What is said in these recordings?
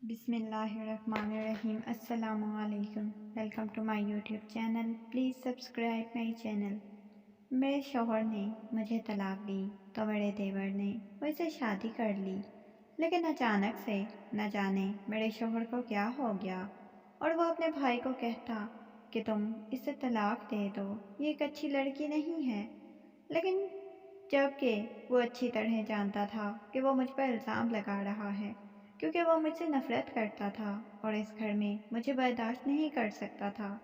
بسم اللہ الرحمن الرحیم۔ السلام علیکم، welcome to my YouTube channel, please subscribe my channel. میرے شوہر نے مجھے طلاق دی تو میرے دیور نے مجھ سے شادی کر لی، لیکن اچانک سے نہ جانے میرے شوہر کو کیا ہو گیا اور وہ اپنے بھائی کو کہتا کہ تم اسے طلاق دے دو، یہ ایک اچھی لڑکی نہیں ہے، لیکن جبکہ وہ اچھی طرح جانتا تھا کہ وہ مجھ پر الزام لگا رہا ہے کیونکہ وہ مجھ سے نفرت کرتا تھا اور اس گھر میں مجھے برداشت نہیں کر سکتا تھا۔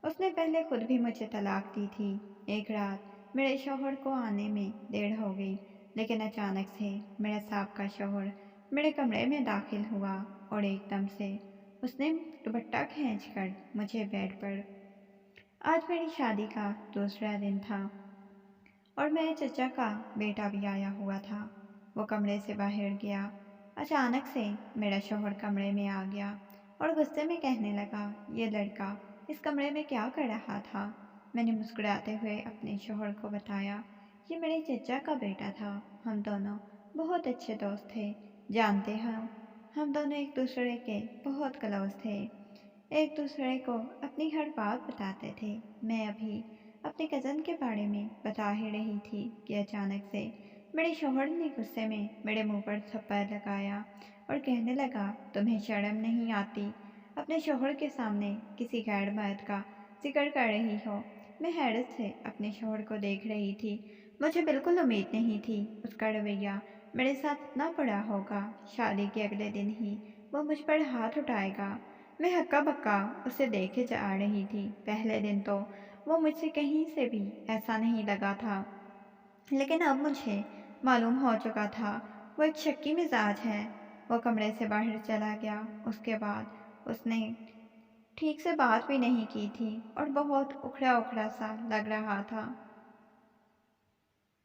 اس نے پہلے خود بھی مجھے طلاق دی تھی۔ ایک رات میرے شوہر کو آنے میں دیر ہو گئی، لیکن اچانک سے میرا سابقہ شوہر میرے کمرے میں داخل ہوا اور ایک دم سے اس نے دوپٹہ کھینچ کر مجھے بیڈ پر۔ آج میری شادی کا دوسرا دن تھا اور میرے چچا کا بیٹا بھی آیا ہوا تھا۔ وہ کمرے سے باہر گیا۔ اچانک سے میرا شوہر کمرے میں آ گیا اور غصے میں کہنے لگا، یہ لڑکا اس کمرے میں کیا کر رہا تھا؟ میں نے مسکراتے ہوئے اپنے شوہر کو بتایا، یہ میرے چچا کا بیٹا تھا، ہم دونوں بہت اچھے دوست تھے، جانتے ہیں ہم دونوں ایک دوسرے کے بہت کلوز تھے، ایک دوسرے کو اپنی ہر بات بتاتے تھے۔ میں ابھی اپنے کزن کے بارے میں بتا ہی رہی تھی کہ اچانک سے میرے شوہر نے غصے میں میرے منہ پر تھپڑ لگایا اور کہنے لگا، تمہیں شرم نہیں آتی؟ اپنے شوہر کے سامنے کسی غیر مرد کا ذکر کر رہی ہو؟ میں حیرت سے اپنے شوہر کو دیکھ رہی تھی۔ مجھے بالکل امید نہیں تھی اس کا رویہ میرے ساتھ اتنا برا ہوگا۔ شادی کے اگلے دن ہی وہ مجھ پر ہاتھ اٹھائے گا۔ میں ہکا بکا اسے دیکھے جا رہی تھی۔ پہلے دن تو وہ مجھ سے کہیں سے بھی ایسا نہیں لگا تھا، لیکن اب مجھے معلوم ہو چکا تھا وہ ایک شکی مزاج ہے۔ وہ کمرے سے باہر چلا گیا۔ اس کے بعد اس نے ٹھیک سے بات بھی نہیں کی تھی اور بہت اکھڑا اکھڑا سا لگ رہا تھا۔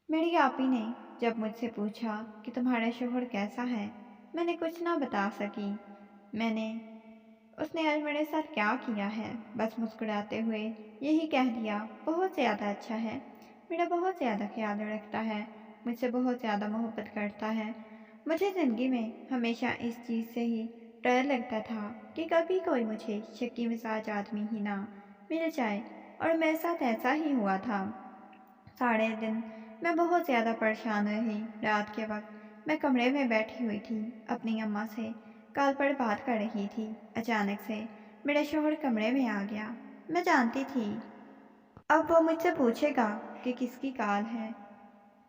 میری آپی نے جب مجھ سے پوچھا کہ تمہارا شوہر کیسا ہے، میں نے کچھ نہ بتا سکی۔ اس نے آج میرے ساتھ کیا کیا ہے، بس مسکراتے ہوئے یہی کہہ دیا، بہت زیادہ اچھا ہے، میرا بہت زیادہ خیال رکھتا ہے، مجھ سے بہت زیادہ محبت کرتا ہے۔ مجھے زندگی میں ہمیشہ اس چیز سے ہی ڈر لگتا تھا کہ کبھی کوئی مجھے شکی مزاج آدمی ہی نہ مل جائے، اور میرے ساتھ ایسا ہی ہوا تھا۔ سارے دن میں بہت زیادہ پریشان رہی۔ رات کے وقت میں کمرے میں بیٹھی ہوئی تھی، اپنی اماں سے کال پر بات کر رہی تھی۔ اچانک سے میرا شوہر کمرے میں آ گیا۔ میں جانتی تھی اب وہ مجھ سے پوچھے گا کہ کس کی کال ہے۔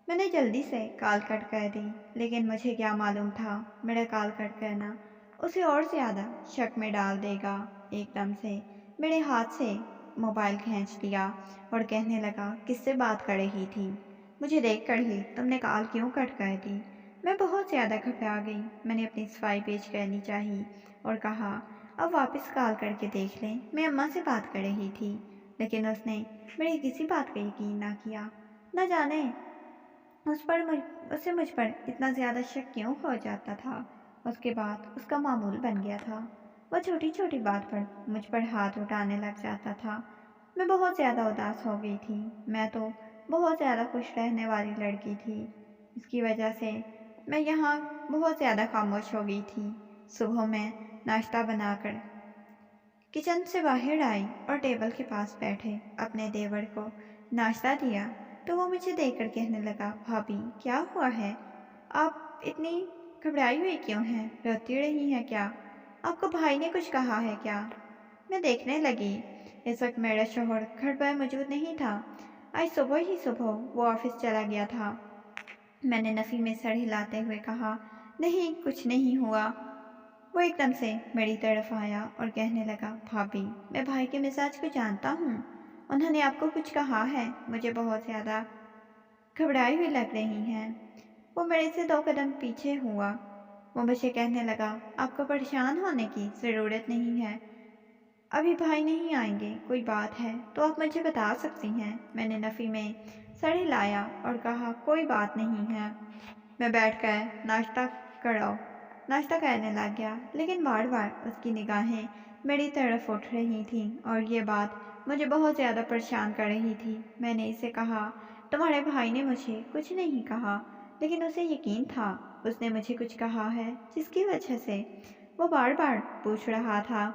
میں نے جلدی سے کال کٹ کر دی، لیکن مجھے کیا معلوم تھا میرا کال کٹ کرنا اسے اور زیادہ شک میں ڈال دے گا۔ ایک دم سے میرے ہاتھ سے موبائل کھینچ لیا اور کہنے لگا، کس سے بات کر رہی تھی؟ مجھے دیکھ کر ہی تم نے کال کیوں کٹ کر دی؟ میں بہت زیادہ گھبرا گئی۔ میں نے اپنی صفائی پیش کرنی چاہی اور کہا، اب واپس کال کر کے دیکھ لیں، میں اماں سے بات کر رہی تھی۔ لیکن اس نے میری کسی بات کا یقین نہ کیا۔ نہ جانے اسے مجھ پر اتنا زیادہ شک کیوں ہو جاتا تھا۔ اس کے بعد اس کا معمول بن گیا تھا، وہ چھوٹی چھوٹی بات پر مجھ پر ہاتھ اٹھانے لگ جاتا تھا۔ میں بہت زیادہ اداس ہو گئی تھی۔ میں تو بہت زیادہ خوش رہنے والی لڑکی تھی، اس کی وجہ سے میں یہاں بہت زیادہ خاموش ہو گئی تھی۔ صبح میں ناشتہ بنا کر کچن سے باہر آئی اور ٹیبل کے پاس بیٹھے اپنے دیور کو ناشتہ دیا تو وہ مجھے دیکھ کر کہنے لگا، بھابھی کیا ہوا ہے؟ آپ اتنی گھبرائی ہوئی کیوں ہیں؟ روتی رہی ہیں کیا؟ آپ کو بھائی نے کچھ کہا ہے کیا؟ میں دیکھنے لگی۔ اس وقت میرا شوہر گھر پر موجود نہیں تھا۔ آج صبح وہ آفس چلا گیا تھا۔ میں نے نفی میں سر ہلاتے ہوئے کہا، نہیں کچھ نہیں ہوا۔ وہ ایک دم سے میری طرف آیا اور کہنے لگا، بھابھی میں بھائی کے مزاج کو جانتا ہوں، انہوں نے آپ کو کچھ کہا ہے؟ مجھے بہت زیادہ گھبرائی ہوئی لگ رہی ہیں۔ وہ میرے سے 2 قدم پیچھے ہوا۔ وہ مجھے کہنے لگا، آپ کو پریشان ہونے کی ضرورت نہیں ہے، ابھی بھائی نہیں آئیں گے، کوئی بات ہے تو آپ مجھے بتا سکتی ہیں۔ میں نے نفی میں سر ہلایا اور کہا، کوئی بات نہیں ہے۔ میں بیٹھ کر ناشتہ کرنے لگ گیا، لیکن بار بار اس کی نگاہیں میری طرف اٹھ رہی تھیں اور یہ بات مجھے بہت زیادہ پریشان کر رہی تھی۔ میں نے اسے کہا، تمہارے بھائی نے مجھے کچھ نہیں کہا، لیکن اسے یقین تھا اس نے مجھے کچھ کہا ہے جس کی وجہ سے वो बार बार पूछ रहा था।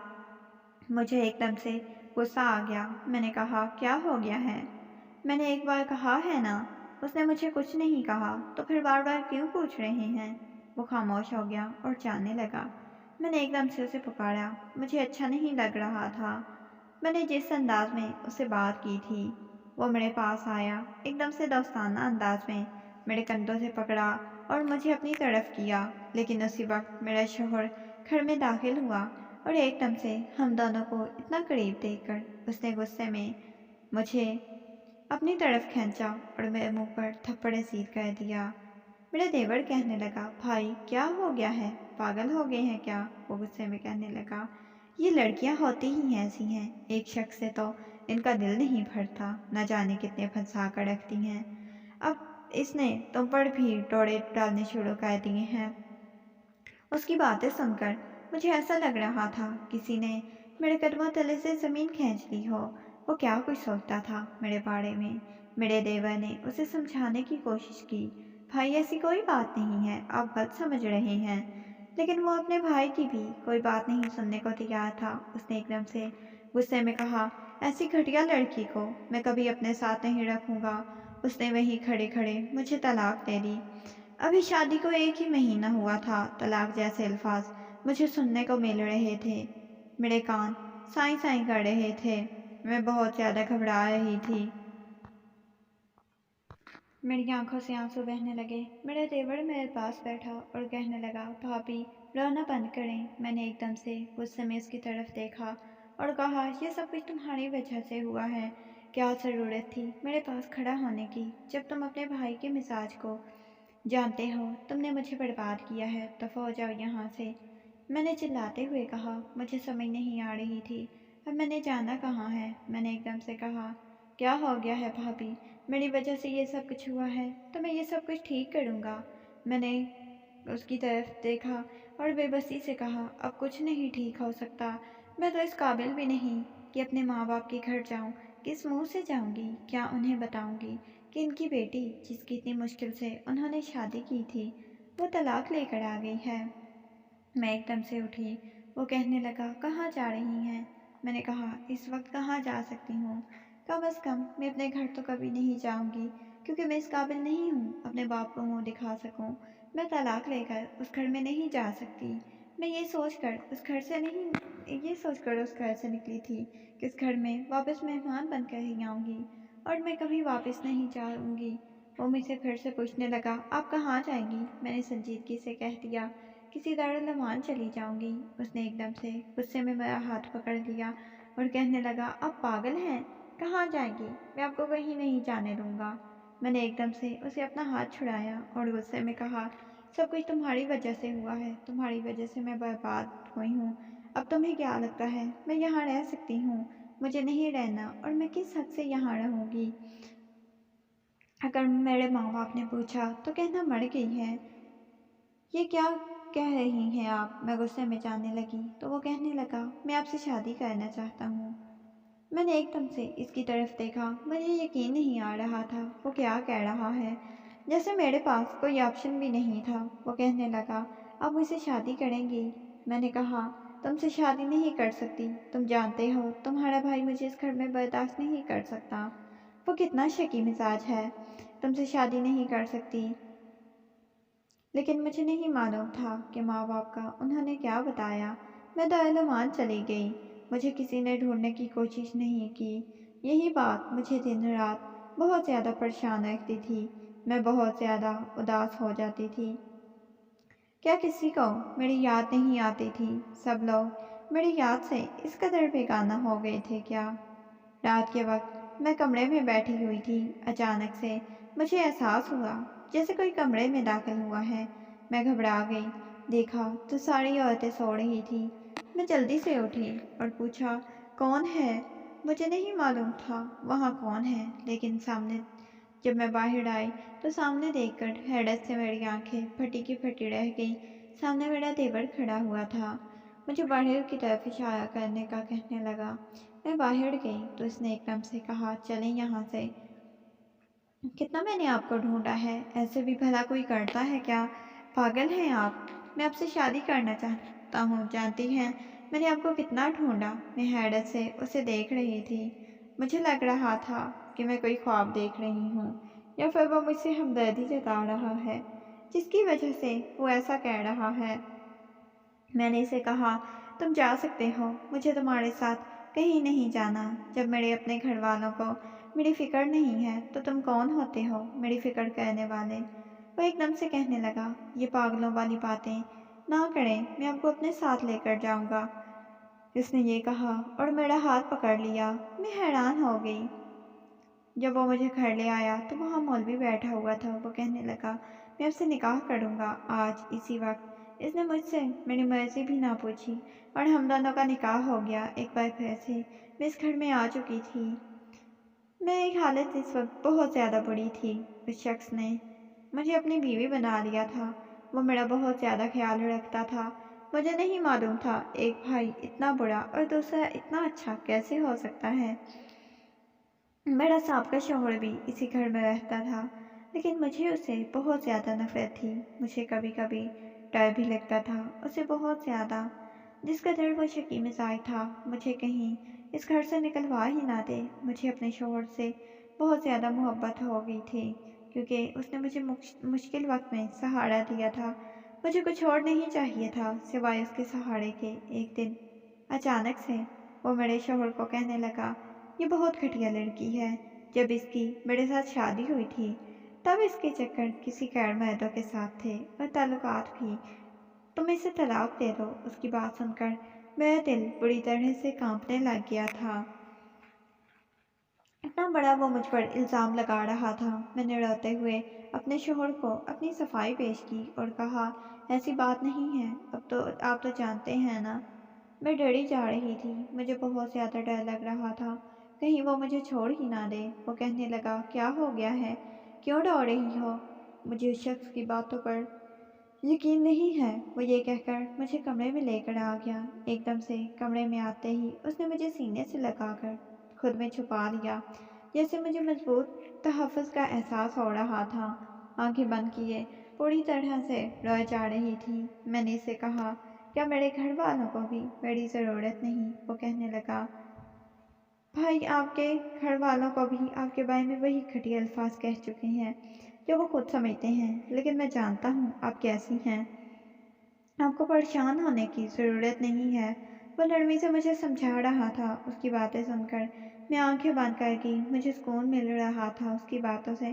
मुझे एकदम से गुस्सा आ गया। मैंने कहा, क्या हो गया है? मैंने एक बार कहा है ना। उसने मुझे कुछ नहीं कहा, तो फिर बार बार क्यों पूछ रहे हैं? वो खामोश हो गया और जाने लगा। मैंने एकदम से उसे पुकारा। मुझे अच्छा नहीं लग रहा था। मैंने जिस अंदाज में उससे बात की थी। वो मेरे पास आया, एकदम से दोस्ताना अंदाज में मेरे कंधों से पकड़ा और मुझे अपनी तरफ किया। लेकिन उसी वक्त मेरा शौहर घर में दाखिल हुआ और एकदम से हम दोनों को इतना करीब देखकर उसने गुस्से में मुझे अपनी तरफ खींचा और मेरे मुंह पर थप्पड़ रसीद कर दिया। मेरा देवर कहने लगा, भाई क्या हो गया है? पागल हो गए हैं क्या? वो गुस्से में कहने लगा, ये लड़कियां होती ही ऐसी हैं, एक शख्स से तो इनका दिल नहीं भरता, न जाने कितने फंसा कर रखती हैं। अब इसने तुम पर भी डोरे डालने शुरू कर दिए हैं। उसकी बातें सुनकर मुझे ऐसा लग रहा था किसी ने मेरे कदमों तले से ज़मीन खींच ली हो। वो क्या कुछ सोचता था मेरे बारे में। मेरे देवर ने उसे समझाने की कोशिश की, भाई ऐसी कोई बात नहीं है, आप गलत समझ रहे हैं। लेकिन वो अपने भाई की भी कोई बात नहीं सुनने को तैयार था। उसने एकदम से गुस्से में कहा, ऐसी घटिया लड़की को मैं कभी अपने साथ नहीं रखूंगा। उसने वहीं खड़े खड़े मुझे तलाक दे दी। अभी शादी को 1 ही महीना हुआ था, तलाक जैसे अल्फाज मुझे सुनने को मिल रहे थे। मेरे कान साई साई कर रहे थे। मैं बहुत ज़्यादा घबरा रही थी। मेरी आंखों से आंसू बहने लगे। मेरा देवर मेरे पास बैठा और कहने लगा, भाभी रोना बंद करें। मैंने एकदम से गुस्से में उसकी तरफ देखा और कहा, यह सब कुछ तुम्हारी वजह से हुआ है। क्या ज़रूरत थी मेरे पास खड़ा होने की, जब तुम अपने भाई के मिजाज को जानते हो? तुमने मुझे बर्बाद किया है, दफ़ा हो जाओ यहाँ से। मैंने चिल्लाते हुए कहा, मुझे समझ नहीं आ रही थी अब मैंने जाना कहाँ है। मैंने एकदम से कहा, क्या हो गया है भाभी? मेरी वजह से ये सब कुछ हुआ है, तो मैं ये सब कुछ ठीक करूँगा। मैंने उसकी तरफ देखा और बेबसी से कहा, अब कुछ नहीं ठीक हो सकता। मैं तो इस काबिल भी नहीं कि अपने माँ बाप के घर जाऊँ। किस मुंह से जाऊँगी? क्या उन्हें बताऊँगी कि इनकी बेटी, जिसकी इतनी मुश्किल से उन्होंने शादी की थी, वो तलाक लेकर आ गई है? मैं एकदम से उठी। वो कहने लगा, कहाँ जा रही हैं? मैंने कहा, इस वक्त कहाँ जा सकती हूँ? कम अज़ कम मैं अपने घर तो कभी नहीं जाऊँगी, क्योंकि मैं इस काबिल नहीं हूँ अपने बाप को मुँह दिखा सकूँ। मैं तलाक लेकर उस घर में नहीं जा सकती। मैं ये सोचकर उस घर से निकली थी कि इस घर में वापस मेहमान बनकर ही आऊँगी और मैं कभी वापस नहीं जाऊँगी। वो मुझसे फिर से पूछने लगा, आप कहाँ जाएंगी? मैंने संजीदगी से कह दिया, किसी दारुल अमान चली जाऊंगी। उसने एकदम से गुस्से में मेरा हाथ पकड़ लिया और कहने लगा, आप पागल हैं? कहाँ जाएंगी? मैं आपको कहीं नहीं जाने दूंगा। मैंने एकदम से उसे अपना हाथ छुड़ाया और गुस्से में कहा, सब कुछ तुम्हारी वजह से हुआ है, तुम्हारी वजह से मैं बर्बाद हुई हूँ। अब तुम्हें क्या लगता है मैं यहाँ रह सकती हूँ? मुझे नहीं रहना, और मैं किस हक से यहाँ रहूँगी? अगर मेरे माँ बाप ने पूछा तो कहना मर गई है। ये क्या कह रही हैं आप? मैं गुस्से में जाने लगी तो वो कहने लगा, मैं आपसे शादी करना चाहता हूँ। मैंने एकदम से इसकी तरफ देखा। मुझे यकीन नहीं आ रहा था वो क्या कह रहा है, जैसे मेरे पास कोई ऑप्शन भी नहीं था। वो कहने लगा, आप मुझसे शादी करेंगी? मैंने कहा, तुमसे शादी नहीं कर सकती। तुम जानते हो तुम्हारा भाई मुझे इस घर में बर्दाश्त नहीं कर सकता। वो कितना शकी मिजाज है। तुमसे शादी नहीं कर सकती। लेकिन मुझे नहीं मालूम था कि माँ बाप का उन्होंने क्या बताया। मैं दारुल चली गई। मुझे किसी ने ढूंढने की कोशिश नहीं की। यही बात मुझे दिन रात बहुत ज़्यादा परेशान रखती थी। मैं बहुत ज़्यादा उदास हो जाती थी। क्या किसी को मेरी याद नहीं आती थी? सब लोग मेरी याद से इस कदर बेगाना हो गए थे क्या? रात के वक्त मैं कमरे में बैठी हुई थी। अचानक से मुझे एहसास हुआ जैसे कोई कमरे में दाखिल हुआ है। मैं घबरा गई। देखा तो सारी औरतें सो रही थी। मैं जल्दी से उठी और पूछा, कौन है? मुझे नहीं मालूम था वहाँ कौन है, लेकिन सामने जब मैं बाहर आई तो सामने देखकर हैरत से मेरी आंखें फटी की फटी रह गईं। सामने मेरा देवर खड़ा हुआ था। मुझे बाहर की तरफ इशारा करने का कहने लगा। मैं बाहर गई तो उसने एकदम से कहा, चलें यहाँ से। कितना मैंने आपको ढूंढा है, ऐसे भी भला कोई करता है क्या? पागल हैं आप? मैं आपसे शादी करना चाहता सकता हूँ। जानती हैं मैंने आपको कितना ढूंढा। मैं हैरत से उसे देख रही थी। मुझे लग रहा था कि मैं कोई ख्वाब देख रही हूँ या फिर वो मुझसे हमदर्दी जता रहा है, जिसकी वजह से वो ऐसा कह रहा है। मैंने इसे कहा, तुम जा सकते हो, मुझे तुम्हारे साथ कहीं नहीं जाना। जब मेरे अपने घर वालों को मेरी फिक्र नहीं है तो तुम कौन होते हो मेरी फिक्र करने वाले। वो एकदम से कहने लगा, ये पागलों वाली बातें ना करें, मैं आपको अपने साथ लेकर जाऊंगा। उसने ये कहा और मेरा हाथ पकड़ लिया। मैं हैरान हो गई। जब वो मुझे घर ले आया तो वहाँ मौलवी बैठा हुआ था। वो कहने लगा, मैं आपसे निकाह करूँगा आज इसी वक्त। इसने मुझसे मेरी मर्जी भी ना पूछी और हम दोनों का निकाह हो गया। एक बार फिर से मैं इस घर में आ चुकी थी। मैं एक हालत इस वक्त बहुत ज़्यादा बुरी थी। उस शख्स ने मुझे अपनी बीवी बना लिया था। वो मेरा बहुत ज़्यादा ख्याल रखता था। मुझे नहीं मालूम था एक भाई इतना बुरा और दूसरा इतना अच्छा कैसे हो सकता है। मेरा साबका शौहर भी इसी घर में रहता था, लेकिन मुझे उससे बहुत ज़्यादा नफरत थी। मुझे कभी कभी डर भी लगता था उसे बहुत ज़्यादा। जिसका डर वो शकी मिजाज था, मुझे कहीं इस घर से निकलवा ही ना दे। मुझे अपने शौहर से बहुत ज़्यादा मोहब्बत हो गई थी, क्योंकि उसने मुझे मुश्किल वक्त में सहारा दिया था। मुझे कुछ और नहीं चाहिए था सिवाय उसके सहारे के। एक दिन अचानक से वो मेरे शौहर को कहने लगा, ये बहुत घटिया लड़की है। जब इसकी मेरे साथ शादी हुई थी तब इसके चक्कर किसी गैर मर्दों के साथ थे और ताल्लुकात भी। तुम इसे तलाक दे दो। उसकी बात सुनकर मेरा दिल बुरी तरह से कांपने लग गया था। इतना बड़ा वो मुझ पर इल्ज़ाम लगा रहा था। मैंने रोते हुए अपने शौहर को अपनी सफाई पेश की और कहा, ऐसी बात नहीं है। अब तो आप तो जानते हैं ना। मैं डरी जा रही थी। मुझे बहुत ज़्यादा डर लग रहा था कहीं वो मुझे छोड़ ही ना दे। वो कहने लगा, क्या हो गया है, क्यों रो रही हो। मुझे उस शख्स की बातों पर यकीन नहीं है। वो ये कहकर मुझे कमरे में लेकर आ गया। एकदम से कमरे में आते ही उसने मुझे सीने से लगाकर खुद में छुपा लिया, जैसे मुझे मजबूत तहफ़्फ़ुज़ का एहसास हो रहा था। आंखें बंद किए पूरी तरह से रोए जा रही थी। मैंने इसे कहा, क्या मेरे घर वालों को भी मेरी ज़रूरत नहीं। वो कहने लगा, भाई आपके घर वालों को भी आपके बारे में वही घटिया अल्फाज कह चुके हैं जो वो खुद समझते हैं, लेकिन मैं जानता हूँ आप कैसी हैं। आपको परेशान होने की ज़रूरत नहीं है। वो नरमी से मुझे समझा रहा था। उसकी बातें सुनकर मैं आंखें बंद कर गई। मुझे सुकून मिल रहा था उसकी बातों से,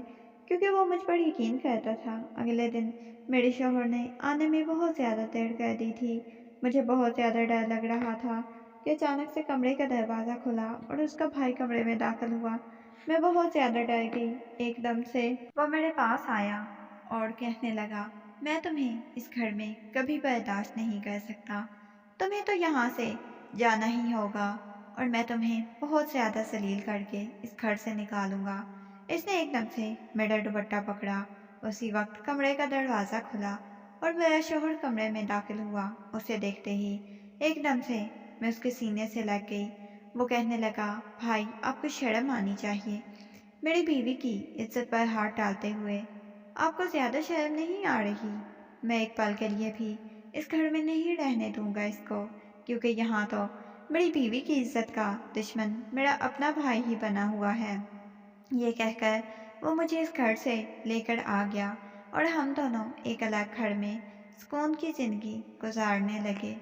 क्योंकि वो मुझ पर यकीन करता था। अगले दिन मेरे शौहर ने आने में बहुत ज़्यादा देर कर दी थी। मुझे बहुत ज़्यादा डर लग रहा था कि अचानक से कमरे का दरवाज़ा खुला और उसका भाई कमरे में दाखिल हुआ। मैं बहुत ज़्यादा डर गई। एकदम से वो मेरे पास आया और कहने लगा, मैं तुम्हें इस घर में कभी बर्दाश्त नहीं कर सकता। तुम्हें तो यहाँ से जाना ही होगा और मैं तुम्हें बहुत ज़्यादा जलील करके इस घर से निकालूंगा। इसने एकदम से मेरा दुपट्टा पकड़ा। उसी वक्त कमरे का दरवाज़ा खुला और मेरा शौहर कमरे में दाखिल हुआ। उसे देखते ही एकदम से मैं उसके सीने से लग गई। वो कहने लगा, भाई आपको शर्म आनी चाहिए। मेरी बीवी की इज्जत पर हाथ डालते हुए आपको ज़्यादा शर्म नहीं आ रही। मैं एक पल के लिए भी इस घर में नहीं रहने दूंगा इसको, क्योंकि यहाँ तो मेरी बीवी की इज्जत का दुश्मन मेरा अपना भाई ही बना हुआ है। ये कहकर वो मुझे इस घर से लेकर आ गया और हम दोनों एक अलग घर में सुकून की ज़िंदगी गुजारने लगे।